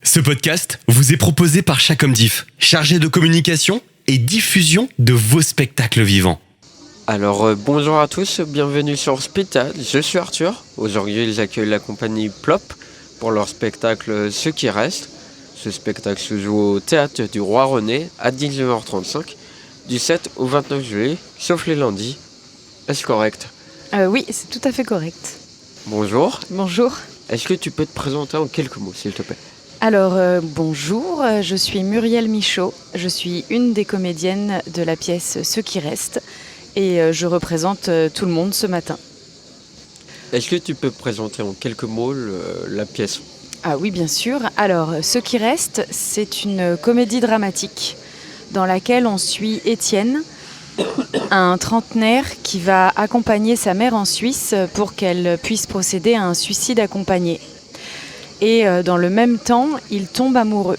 Ce podcast vous est proposé par Chacomdiff, chargé de communication et diffusion de vos spectacles vivants. Alors bonjour à tous, bienvenue sur Spital, je suis Arthur. Aujourd'hui ils accueillent la compagnie Plop pour leur spectacle Ce qui reste. Ce spectacle se joue au Théâtre du Roi René à 19h35 du 7 au 29 juillet, sauf les lundis. Est-ce correct ? Oui, c'est tout à fait correct. Bonjour, Bonjour. est-ce que tu peux te présenter en quelques mots s'il te plaît ? Alors, bonjour, je suis Muriel Michaud. Je suis une des comédiennes de la pièce Ce qui reste et je représente tout le monde ce matin. Est-ce que tu peux présenter en quelques mots la pièce ? Ah oui, bien sûr. Alors, Ce qui reste, c'est une comédie dramatique dans laquelle on suit Étienne, un trentenaire qui va accompagner sa mère en Suisse pour qu'elle puisse procéder à un suicide accompagné. Et dans le même temps, il tombe amoureux.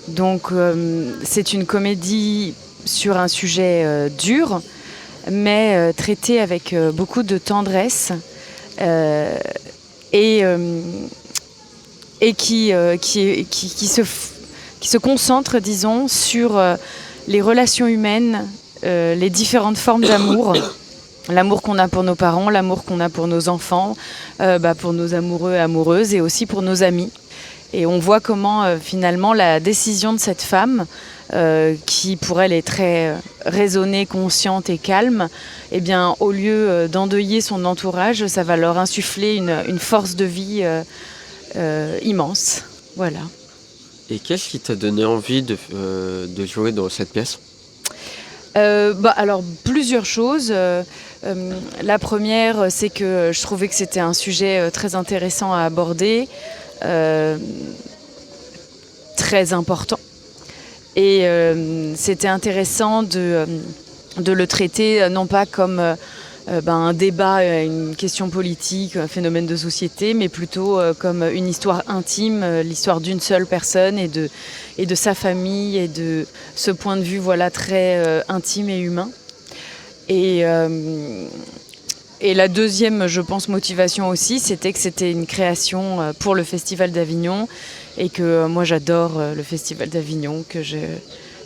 Donc c'est une comédie sur un sujet dur, mais traité avec beaucoup de tendresse et qui se concentre, disons, sur les relations humaines, les différentes formes d'amour. L'amour qu'on a pour nos parents, l'amour qu'on a pour nos enfants, pour nos amoureux et amoureuses et aussi pour nos amis. Et on voit comment finalement la décision de cette femme, qui pour elle est très raisonnée, consciente et calme, eh bien, au lieu d'endeuiller son entourage, ça va leur insuffler une force de vie immense. Voilà. Et qu'est-ce qui t'a donné envie de jouer dans cette pièce ? Alors, plusieurs choses. La première, c'est que je trouvais que c'était un sujet très intéressant à aborder, très important. Et c'était intéressant de le traiter, non pas comme un débat, une question politique, un phénomène de société, mais plutôt comme une histoire intime, l'histoire d'une seule personne et de sa famille et de ce point de vue très intime et humain. Et la deuxième, je pense, motivation aussi, c'était que c'était une création pour le Festival d'Avignon et que moi j'adore le Festival d'Avignon, que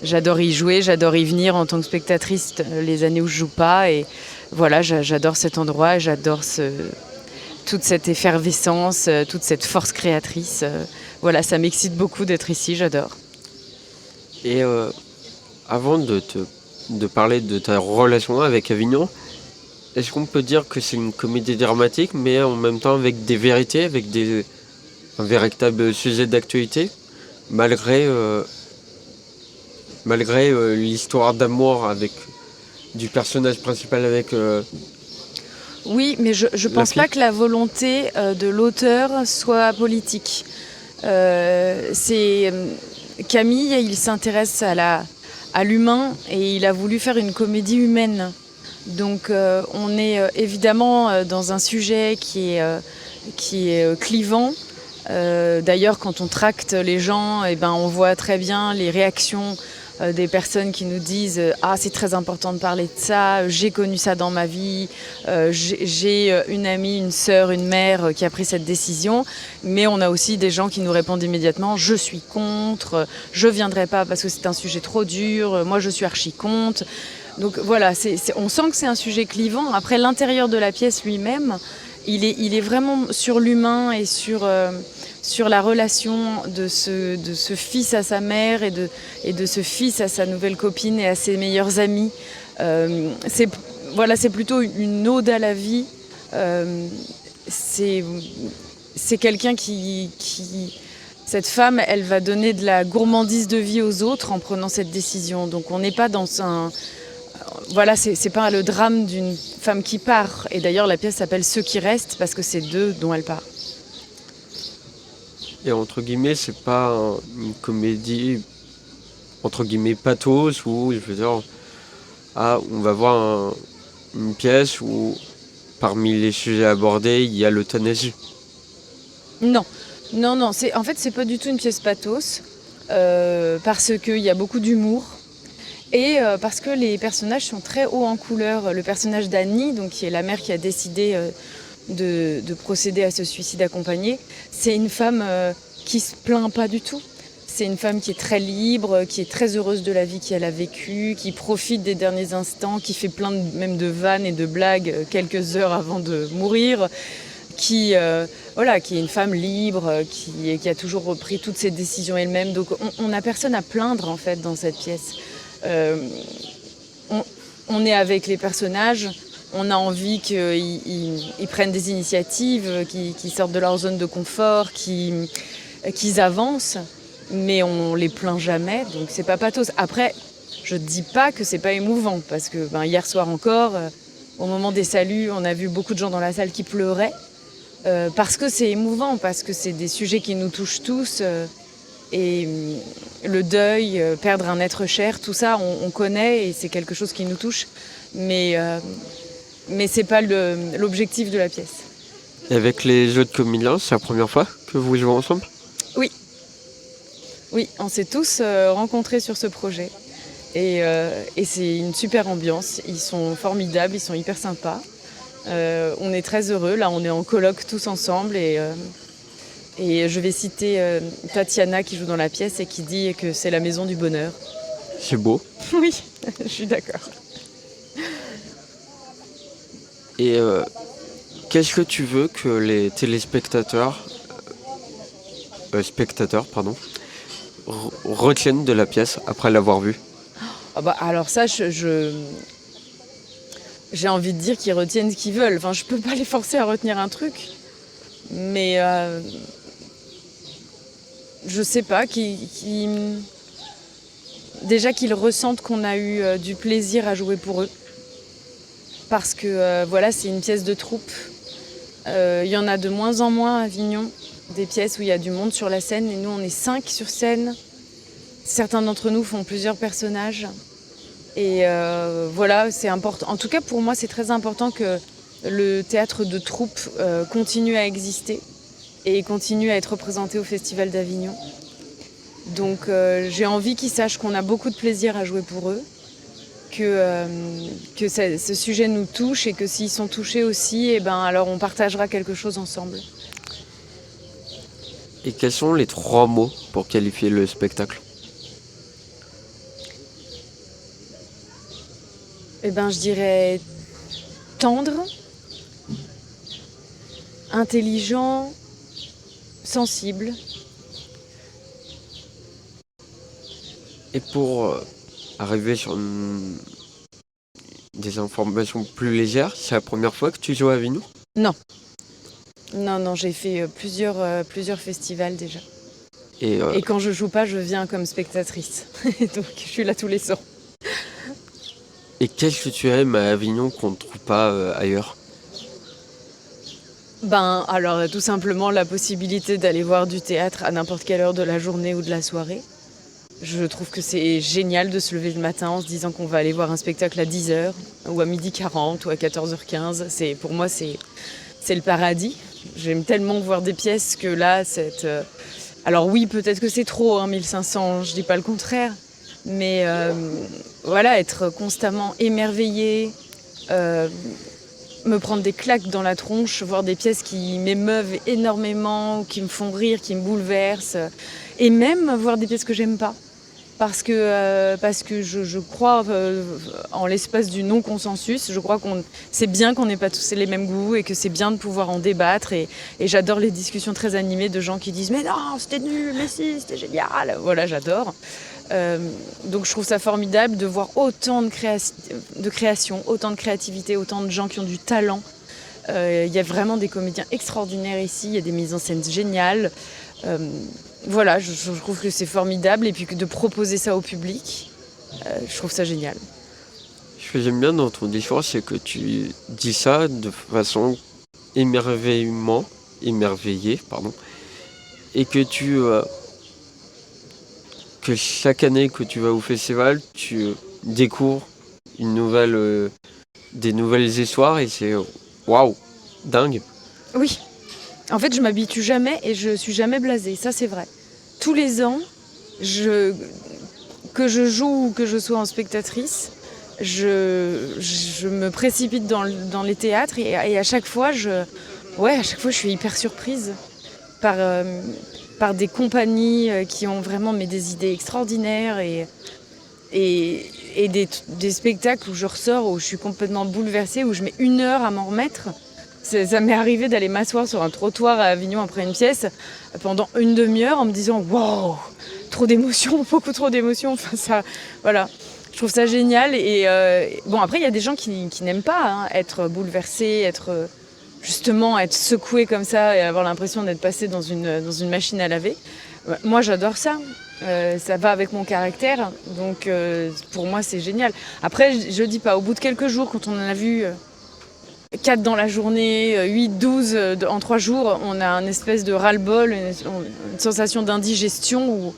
j'adore y jouer, j'adore y venir en tant que spectatrice les années où je joue pas. Et voilà, j'adore cet endroit et j'adore toute cette effervescence, toute cette force créatrice. Voilà, ça m'excite beaucoup d'être ici, j'adore. Et avant de parler de ta relation avec Avignon, est-ce qu'on peut dire que c'est une comédie dramatique, mais en même temps avec des vérités, avec un véritable sujet d'actualité, malgré l'histoire d'amour du personnage principal avec... Oui, mais je pense pas que la volonté de l'auteur soit politique. Camille, il s'intéresse à l'humain et il a voulu faire une comédie humaine. Donc on est évidemment dans un sujet qui est clivant. D'ailleurs, quand on tracte les gens, on voit très bien les réactions des personnes qui nous disent « Ah, c'est très important de parler de ça, j'ai connu ça dans ma vie, j'ai une amie, une sœur, une mère qui a pris cette décision. » Mais on a aussi des gens qui nous répondent immédiatement « Je suis contre, je viendrai pas parce que c'est un sujet trop dur, moi je suis archi contre. » Donc voilà, on sent que c'est un sujet clivant. Après, l'intérieur de la pièce lui-même, il est vraiment sur l'humain et sur la relation de ce fils à sa mère et de ce fils à sa nouvelle copine et à ses meilleurs amis. C'est plutôt une ode à la vie. C'est quelqu'un qui... Cette femme, elle va donner de la gourmandise de vie aux autres en prenant cette décision. Donc on n'est pas dans un... Voilà, c'est pas le drame d'une femme qui part. Et d'ailleurs, la pièce s'appelle « Ceux qui restent » parce que c'est d'eux dont elle part. Et entre guillemets, c'est pas une comédie entre guillemets pathos où je veux dire, on va voir une pièce où parmi les sujets abordés, il y a l'euthanasie. Non, c'est pas du tout une pièce pathos parce qu'il y a beaucoup d'humour. Et parce que les personnages sont très hauts en couleur. Le personnage d'Annie, donc, qui est la mère qui a décidé de procéder à ce suicide accompagné, c'est une femme qui se plaint pas du tout. C'est une femme qui est très libre, qui est très heureuse de la vie qu'elle a vécue, qui profite des derniers instants, qui fait plein même de vannes et de blagues quelques heures avant de mourir, qui est une femme libre, qui a toujours repris toutes ses décisions elle-même. Donc on n'a personne à plaindre en fait dans cette pièce. On est avec les personnages, on a envie qu'ils prennent des initiatives, qu'ils sortent de leur zone de confort, qu'ils avancent. Mais on les plaint jamais, donc c'est pas pathos. Après, je dis pas que c'est pas émouvant, parce que hier soir encore, au moment des saluts, on a vu beaucoup de gens dans la salle qui pleuraient, parce que c'est émouvant, parce que c'est des sujets qui nous touchent tous, et le deuil, perdre un être cher, tout ça, on connaît, et c'est quelque chose qui nous touche, mais c'est pas l'objectif de la pièce. Et avec les autres comédiens, c'est la première fois que vous jouez ensemble ? Oui, on s'est tous rencontrés sur ce projet et c'est une super ambiance. Ils sont formidables, ils sont hyper sympas. On est très heureux, là on est en colloque tous ensemble et je vais citer Tatiana qui joue dans la pièce et qui dit que c'est la maison du bonheur. C'est beau. Oui, je suis d'accord. Et qu'est-ce que tu veux que les téléspectateurs, retiennent de la pièce après l'avoir vue ? Alors ça, j'ai envie de dire qu'ils retiennent ce qu'ils veulent. Enfin, je peux pas les forcer à retenir un truc, mais je sais pas, déjà qu'ils ressentent qu'on a eu du plaisir à jouer pour eux, parce que c'est une pièce de troupe. Il y en a de moins en moins à Avignon, des pièces où il y a du monde sur la scène, et nous on est 5 sur scène. Certains d'entre nous font plusieurs personnages. Et c'est important. En tout cas, pour moi, c'est très important que le théâtre de troupe continue à exister et continue à être représenté au Festival d'Avignon. Donc j'ai envie qu'ils sachent qu'on a beaucoup de plaisir à jouer pour eux, que ce sujet nous touche et que s'ils sont touchés aussi, alors on partagera quelque chose ensemble. Et quels sont les 3 mots pour qualifier le spectacle ? Je dirais tendre, intelligent, sensible. Et pour arriver sur des informations plus légères, c'est la première fois que tu joues à Avignon ? Non, j'ai fait plusieurs festivals déjà. Et quand je joue pas, je viens comme spectatrice. Donc je suis là tous les ans. Et qu'est-ce que tu aimes à Avignon qu'on ne trouve pas ailleurs ? Alors tout simplement la possibilité d'aller voir du théâtre à n'importe quelle heure de la journée ou de la soirée. Je trouve que c'est génial de se lever le matin en se disant qu'on va aller voir un spectacle à 10h ou à 12h40 ou à 14h15. Pour moi, c'est le paradis. J'aime tellement voir des pièces que là, alors oui, peut-être que c'est trop, 1500, je dis pas le contraire. Mais être constamment émerveillée, me prendre des claques dans la tronche, voir des pièces qui m'émeuvent énormément, qui me font rire, qui me bouleversent, et même voir des pièces que j'aime pas. Parce que je crois en l'espace du non-consensus. Je crois c'est bien qu'on n'ait pas tous les mêmes goûts et que c'est bien de pouvoir en débattre. Et j'adore les discussions très animées de gens qui disent « Mais non, c'était nul, mais si, c'était génial !» Voilà, j'adore. Donc je trouve ça formidable de voir autant de création, autant de créativité, autant de gens qui ont du talent. Il y a vraiment des comédiens extraordinaires ici, il y a des mises en scène géniales. Je trouve que c'est formidable et puis de proposer ça au rapport, je trouve ça génial. Ce que j'aime bien dans ton discours, c'est que tu dis ça de façon émerveillée, et que que chaque année que tu vas au festival, tu découvres des nouvelles histoires et c'est waouh, dingue. Oui. En fait, je m'habitue jamais et je suis jamais blasée, ça c'est vrai. Tous les ans, que je joue ou que je sois en spectatrice, je me précipite dans les théâtres et à chaque fois, je suis hyper surprise par par des compagnies qui ont vraiment des idées extraordinaires et des spectacles où je ressors, où je suis complètement bouleversée, où je mets 1 heure à m'en remettre. Ça m'est arrivé d'aller m'asseoir sur un trottoir à Avignon après une pièce pendant une demi-heure en me disant « Wow, trop d'émotions, beaucoup trop d'émotions ». Enfin, ça, voilà. Je trouve ça génial. Et bon, après, il y a des gens qui n'aiment pas être bouleversés, être secoués comme ça et avoir l'impression d'être passé dans une machine à laver. Moi, j'adore ça. Ça va avec mon caractère. Donc, pour moi, c'est génial. Après, je dis pas, au bout de quelques jours, quand on en a vu 4 dans la journée, 8, 12 en 3 jours, on a un espèce de ras-le-bol, une sensation d'indigestion où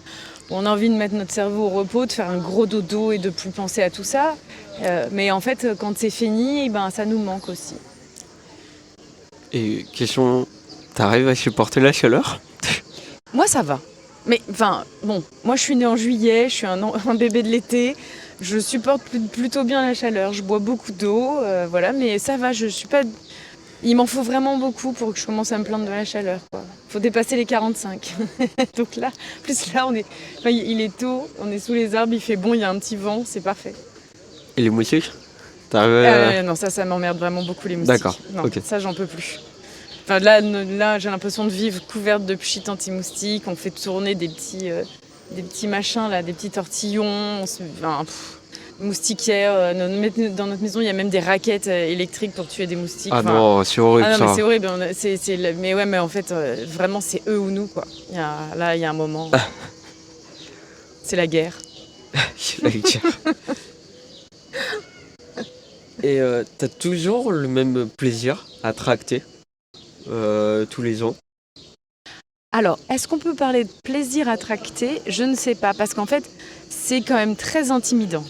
on a envie de mettre notre cerveau au repos, de faire un gros dodo et de plus penser à tout ça. Mais en fait, quand c'est fini, ça nous manque aussi. Et question, t'arrives à supporter la chaleur? Moi, ça va. Mais bon, moi je suis née en juillet, je suis un bébé de l'été. Je supporte plutôt bien la chaleur, je bois beaucoup d'eau, voilà, mais ça va, je suis pas... Il m'en faut vraiment beaucoup pour que je commence à me plaindre de la chaleur, quoi. Faut dépasser les 45. Donc là, il est tôt, on est sous les arbres, il fait bon, il y a un petit vent, c'est parfait. Et les moustiques? T'arrives Non, ça m'emmerde vraiment beaucoup les moustiques. D'accord, Non, ok. ça j'en peux plus. Enfin, là, j'ai l'impression de vivre couverte de pchit anti-moustiques, on fait tourner des petits machins, là, des petits tortillons, moustiquaires. Dans notre maison, il y a même des raquettes électriques pour tuer des moustiques. Ah non, c'est horrible non, ça. mais c'est horrible. Mais en fait, vraiment, c'est eux ou nous, quoi. Il y a un moment. C'est la guerre. C'est la guerre. Et t'as toujours le même plaisir à tracter tous les ans? Alors, est-ce qu'on peut parler de plaisir à tracter? Je ne sais pas, parce qu'en fait, c'est quand même très intimidant.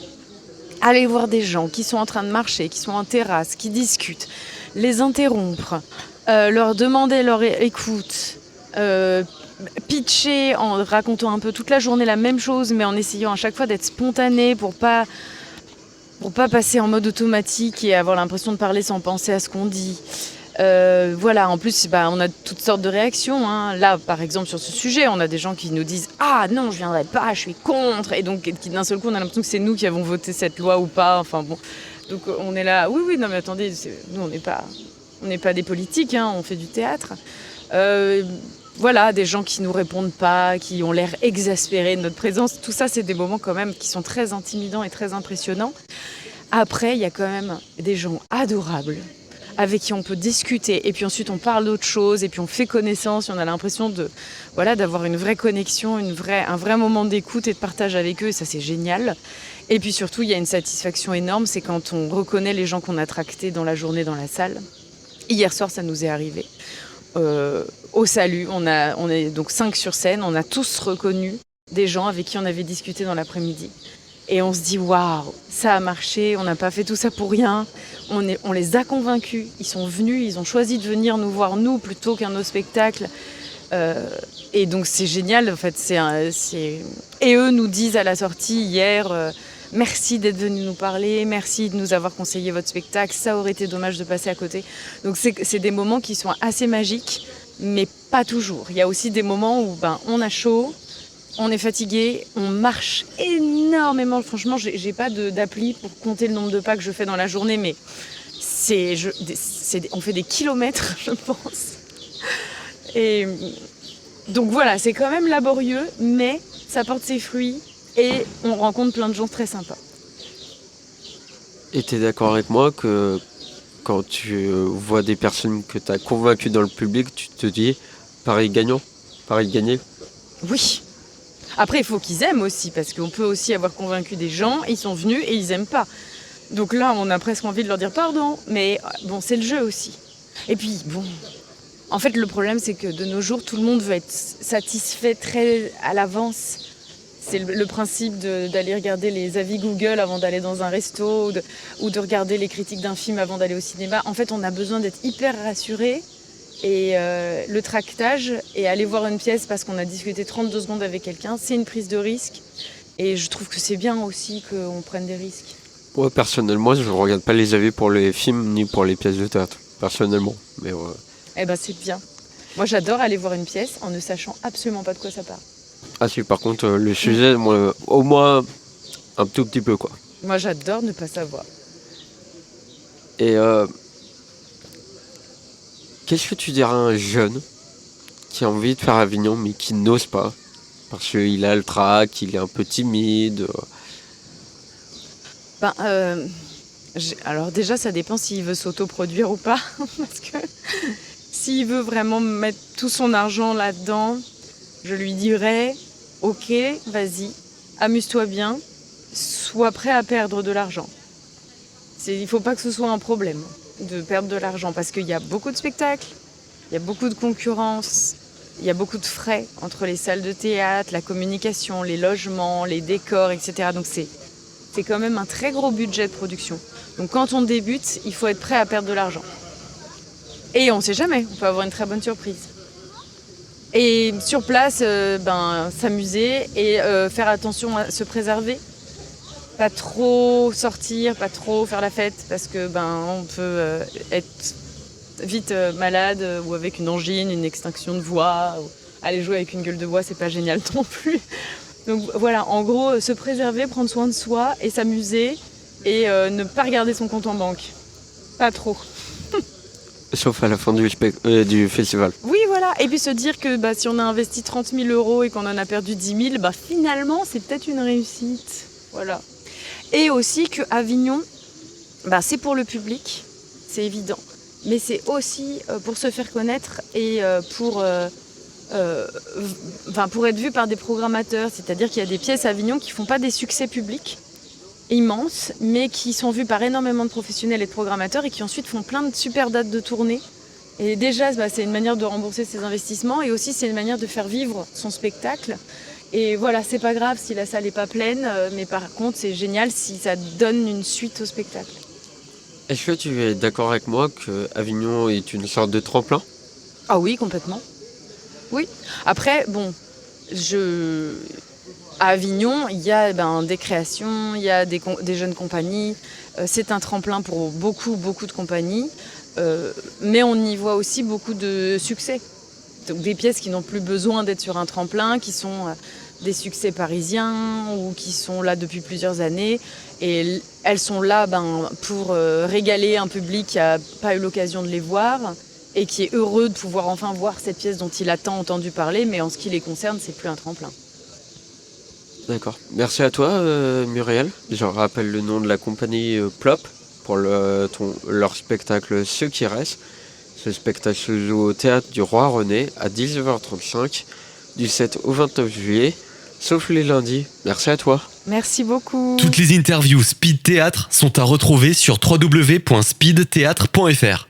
Aller voir des gens qui sont en train de marcher, qui sont en terrasse, qui discutent, les interrompre, leur demander leur écoute, pitcher en racontant un peu toute la journée la même chose, mais en essayant à chaque fois d'être spontané pour pas passer en mode automatique et avoir l'impression de parler sans penser à ce qu'on dit. Voilà, en plus, on a toutes sortes de réactions. Là, par exemple, sur ce sujet, on a des gens qui nous disent « Ah non, je viendrai pas, je suis contre !» Et donc, d'un seul coup, on a l'impression que c'est nous qui avons voté cette loi ou pas. Enfin bon, donc on est là « Oui, non mais attendez, nous, on n'est pas des politiques, on fait du théâtre. » Voilà, des gens qui nous répondent pas, qui ont l'air exaspérés de notre présence. Tout ça, c'est des moments quand même qui sont très intimidants et très impressionnants. Après, il y a quand même des gens adorables avec qui on peut discuter, et puis ensuite on parle d'autre chose, et puis on fait connaissance, et on a l'impression d'avoir une vraie connexion, un vrai moment d'écoute et de partage avec eux, et ça c'est génial. Et puis surtout, il y a une satisfaction énorme, c'est quand on reconnaît les gens qu'on a tractés dans la journée dans la salle. Hier soir, ça nous est arrivé. Au salut, on est donc 5 sur scène, on a tous reconnu des gens avec qui on avait discuté dans l'après-midi. Et on se dit, waouh, ça a marché, on n'a pas fait tout ça pour rien. On les a convaincus, ils sont venus, ils ont choisi de venir nous voir, nous, plutôt qu'un autre spectacle. Et donc c'est génial, en fait. Et eux nous disent à la sortie hier, merci d'être venus nous parler, merci de nous avoir conseillé votre spectacle, ça aurait été dommage de passer à côté. Donc c'est des moments qui sont assez magiques, mais pas toujours. Il y a aussi des moments où on a chaud, on est fatigué, on marche énormément. Franchement, j'ai pas d'appli pour compter le nombre de pas que je fais dans la journée, mais on fait des kilomètres, je pense. Et donc voilà, c'est quand même laborieux, mais ça porte ses fruits et on rencontre plein de gens très sympas. Et t'es d'accord avec moi que quand tu vois des personnes que t'as convaincues dans le public, tu te dis pareil gagnant, pareil gagné? Oui. Après, il faut qu'ils aiment aussi, parce qu'on peut aussi avoir convaincu des gens, ils sont venus et ils aiment pas. Donc là, on a presque envie de leur dire pardon, mais bon, c'est le jeu aussi. Et puis, bon, en fait, le problème, c'est que de nos jours, tout le monde veut être satisfait très à l'avance. C'est le principe d'aller regarder les avis Google avant d'aller dans un resto, ou de regarder les critiques d'un film avant d'aller au cinéma. En fait, on a besoin d'être hyper rassuré. Et le tractage et aller voir une pièce parce qu'on a discuté 32 secondes avec quelqu'un, c'est une prise de risque. Et je trouve que c'est bien aussi qu'on prenne des risques. Ouais, personnellement, je ne regarde pas les avis pour les films ni pour les pièces de théâtre. Personnellement. Mais ouais. Eh ben c'est bien. Moi, j'adore aller voir une pièce en ne sachant absolument pas de quoi ça parle. Ah si, par contre, le sujet, moi, au moins un tout petit peu, quoi. Moi, j'adore ne pas savoir. Et qu'est-ce que tu dirais à un jeune qui a envie de faire Avignon, mais qui n'ose pas? Parce qu'il a le trac, il est un peu timide. Ben, alors déjà, ça dépend s'il veut s'autoproduire ou pas. Parce que s'il veut vraiment mettre tout son argent là-dedans, je lui dirais, ok, vas-y, amuse-toi bien, sois prêt à perdre de l'argent. Il ne faut pas que ce soit un problème de perdre de l'argent parce qu'il y a beaucoup de spectacles, il y a beaucoup de concurrence, il y a beaucoup de frais entre les salles de théâtre, la communication, les logements, les décors, etc. Donc c'est quand même un très gros budget de production. Donc quand on débute, il faut être prêt à perdre de l'argent. Et on ne sait jamais, on peut avoir une très bonne surprise. Et sur place, s'amuser et faire attention à se préserver. Pas trop sortir, pas trop faire la fête parce que on peut être vite malade ou avec une angine, une extinction de voix. Ou aller jouer avec une gueule de bois, c'est pas génial non plus. Donc voilà, en gros, se préserver, prendre soin de soi et s'amuser et ne pas regarder son compte en banque. Pas trop. Sauf à la fin du festival. Oui, voilà. Et puis se dire que si on a investi 30 000 € et qu'on en a perdu 10 000, finalement, c'est peut-être une réussite. Voilà. Et aussi que Avignon, c'est pour le public, c'est évident. Mais c'est aussi pour se faire connaître et pour être vu par des programmateurs. C'est-à-dire qu'il y a des pièces à Avignon qui ne font pas des succès publics immenses, mais qui sont vues par énormément de professionnels et de programmateurs et qui ensuite font plein de super dates de tournée. Et déjà, c'est une manière de rembourser ses investissements et aussi c'est une manière de faire vivre son spectacle. Et voilà, c'est pas grave si la salle n'est pas pleine, mais par contre, c'est génial si ça donne une suite au spectacle. Est-ce que tu es d'accord avec moi que Avignon est une sorte de tremplin? Ah oui, complètement. Oui. Après, à Avignon, il y a des créations, il y a des jeunes compagnies. C'est un tremplin pour beaucoup, beaucoup de compagnies. Mais on y voit aussi beaucoup de succès. Donc des pièces qui n'ont plus besoin d'être sur un tremplin, qui sont des succès parisiens ou qui sont là depuis plusieurs années. Et elles sont là pour régaler un public qui n'a pas eu l'occasion de les voir et qui est heureux de pouvoir enfin voir cette pièce dont il a tant entendu parler. Mais en ce qui les concerne, c'est plus un tremplin. D'accord. Merci à toi, Muriel. Je rappelle le nom de la compagnie Plop pour leur spectacle Ceux qui restent. Ce spectacle se joue au Théâtre du Roi René à 19h35 du 7 au 29 juillet, sauf les lundis. Merci à toi. Merci beaucoup. Toutes les interviews Speed Théâtre sont à retrouver sur www.speedtheatre.fr.